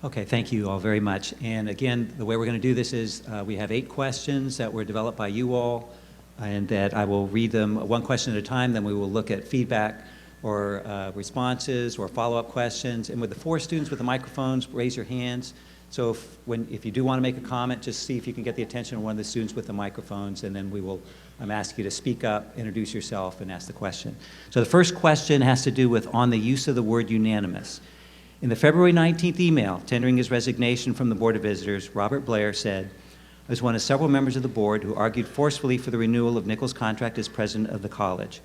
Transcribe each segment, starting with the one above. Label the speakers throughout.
Speaker 1: Okay, thank you all very much. And again, the way we're going to do this is we have 8 questions that were developed by you all, and that I will read them one question at a time, then we will look at feedback or responses or follow-up questions. And with the 4 students with the microphones, raise your hands. So if you do want to make a comment, just see if you can get the attention of one of the students with the microphones, and then we will ask you to speak up, introduce yourself, and ask the question. So the first question has to do with on the use of the word unanimous. In the February 19th email tendering his resignation from the Board of Visitors, Robert Blair said, "I was one of several members of the board who argued forcefully for the renewal of Nichols' contract as president of the college."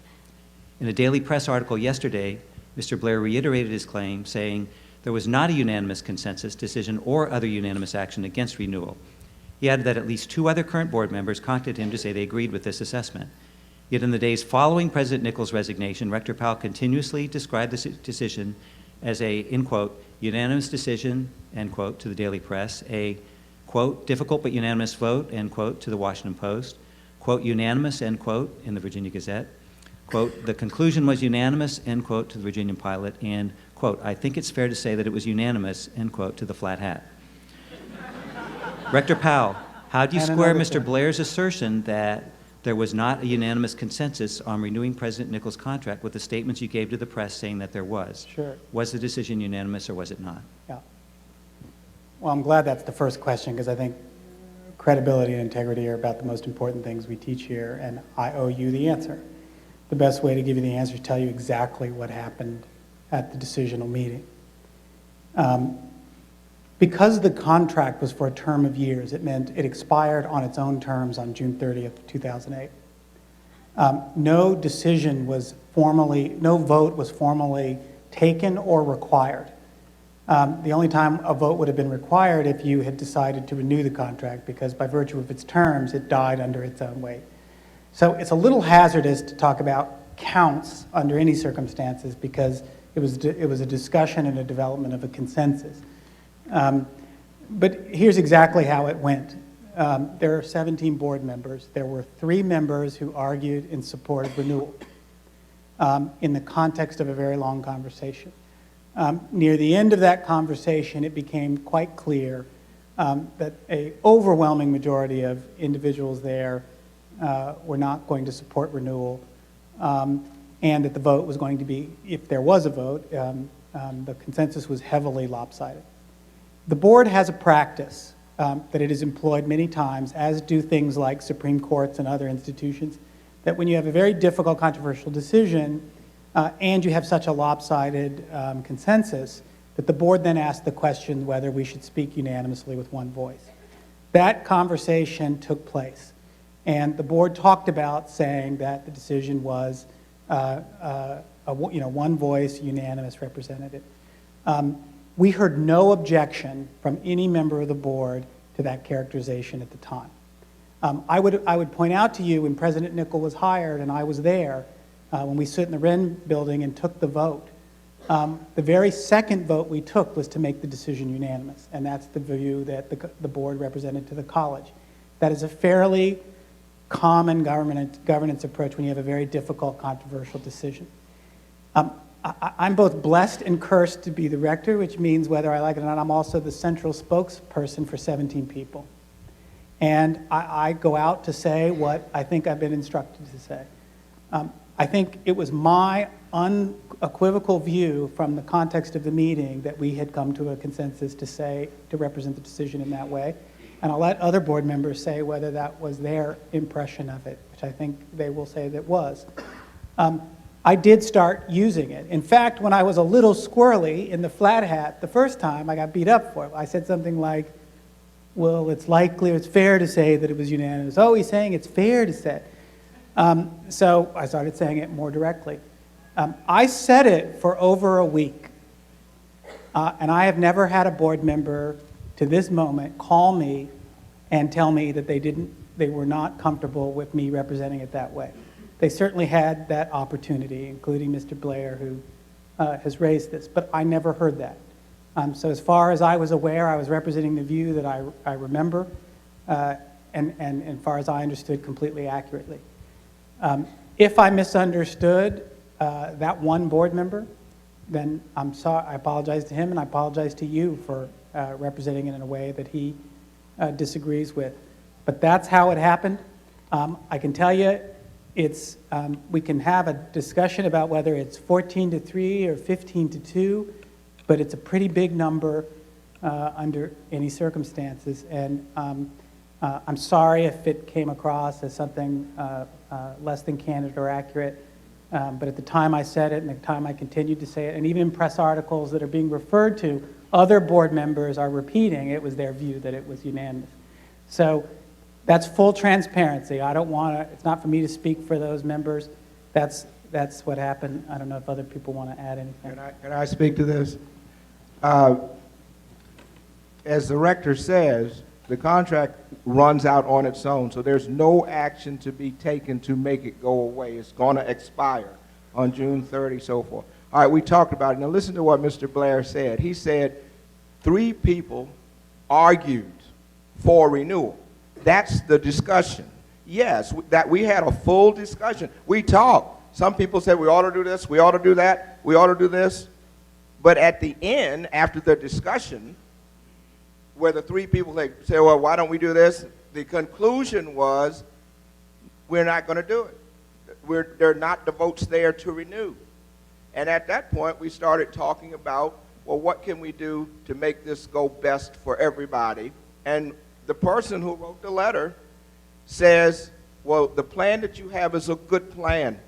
Speaker 1: In a daily press article yesterday, Mr. Blair reiterated his claim, saying there was not a unanimous consensus decision or other unanimous action against renewal. He added that at least 2 other current board members contacted him to say they agreed with this assessment. Yet in the days following President Nichols' resignation, Rector Powell continuously described this decision as a, in quote, unanimous decision, end quote, to the Daily Press, a, quote, difficult but unanimous vote, end quote, to the Washington Post, quote, unanimous, end quote, in the Virginia Gazette, quote, the conclusion was unanimous, end quote, to the Virginia Pilot, and, quote, I think it's fair to say that it was unanimous, end quote, to the Flat Hat. Rector Powell, how do you square Mr. Blair's assertion that there was not a unanimous consensus on renewing President Nichols' contract with the statements you gave to the press saying that there was?
Speaker 2: Sure.
Speaker 1: Was the decision unanimous or was it not?
Speaker 2: Yeah. Well, I'm glad that's the first question, because I think credibility and integrity are about the most important things we teach here, and I owe you the answer. The best way to give you the answer is tell you exactly what happened at the decisional meeting. Because the contract was for a term of years, it meant it expired on its own terms on June 30th, 2008. No vote was formally taken or required. The only time a vote would have been required if you had decided to renew the contract, because by virtue of its terms, it died under its own weight. So it's a little hazardous to talk about counts under any circumstances, because it was a discussion and a development of a consensus. But here's exactly how it went. There are 17 board members. There were 3 members who argued in support of renewal in the context of a very long conversation. Near the end of that conversation, it became quite clear that an overwhelming majority of individuals there were not going to support renewal, and that the vote was going to be, if there was a vote, the consensus was heavily lopsided. The board has a practice that it has employed many times, as do things like Supreme Courts and other institutions, that when you have a very difficult, controversial decision and you have such a lopsided consensus, that the board then asks the question whether we should speak unanimously with one voice. That conversation took place, and the board talked about saying that the decision was one voice, unanimous representative. We heard no objection from any member of the board to that characterization at the time. I would point out to you, when President Nichols was hired and I was there, when we stood in the Wren building and took the vote, the very second vote we took was to make the decision unanimous, and that's the view that the board represented to the college. That is a fairly common governance approach when you have a very difficult, controversial decision. I'm both blessed and cursed to be the rector, which means, whether I like it or not, I'm also the central spokesperson for 17 people. And I go out to say what I think I've been instructed to say. I think it was my unequivocal view from the context of the meeting that we had come to a consensus to represent the decision in that way. And I'll let other board members say whether that was their impression of it, which I think they will say that was. I did start using it. In fact, when I was a little squirrely in the Flat Hat the first time, I got beat up for it. I said something like, well, it's fair to say that it was unanimous. Oh, he's saying it's fair to say. So I started saying it more directly. I said it for over a week. And I have never had a board member to this moment call me and tell me that they were not comfortable with me representing it that way. They certainly had that opportunity, including Mr. Blair, who has raised this, but I never heard that. So as far as I was aware, I was representing the view that I remember, and as far as I understood, completely accurately. If I misunderstood that one board member, then I'm sorry. I apologize to him, and I apologize to you for representing it in a way that he disagrees with. But that's how it happened. I can tell you, we can have a discussion about whether it's 14-3 or 15-2, but it's a pretty big number under any circumstances. And I'm sorry if it came across as something less than candid or accurate, but at the time I said it and the time I continued to say it, and even in press articles that are being referred to, other board members are repeating it was their view that it was unanimous. So that's full transparency. I don't want to, it's not for me to speak for those members. That's what happened. I don't know if other people want to add anything.
Speaker 3: Can I speak to this? As the rector says, the contract runs out on its own, so there's no action to be taken to make it go away. It's going to expire on June 30, so forth. All right, we talked about it. Now listen to what Mr. Blair said. He said 3 people argued for renewal. That's the discussion. Yes, that we had a full discussion. We talked. Some people said we ought to do this, we ought to do that, we ought to do this. But at the end, after the discussion, where the 3 people say, well, why don't we do this? The conclusion was, we're not going to do it. There are not the votes there to renew. And at that point, we started talking about, well, what can we do to make this go best for everybody? And the person who wrote the letter says, well, the plan that you have is a good plan.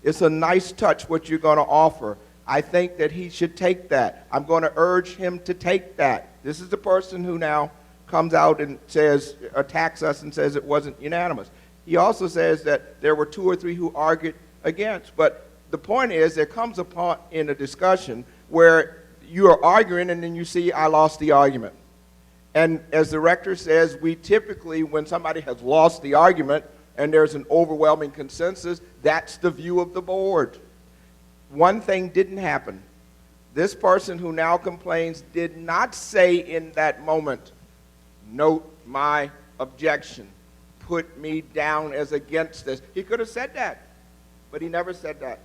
Speaker 3: It's a nice touch what you're going to offer. I think that he should take that. I'm going to urge him to take that. This is the person who now comes out and says, attacks us and says it wasn't unanimous. He also says that there were 2 or 3 who argued against. But the point is, there comes a point in a discussion where you are arguing and then you see, I lost the argument. And as the rector says, we typically, when somebody has lost the argument and there's an overwhelming consensus, that's the view of the board. One thing didn't happen. This person who now complains did not say in that moment, note my objection, put me down as against this. He could have said that, but he never said that.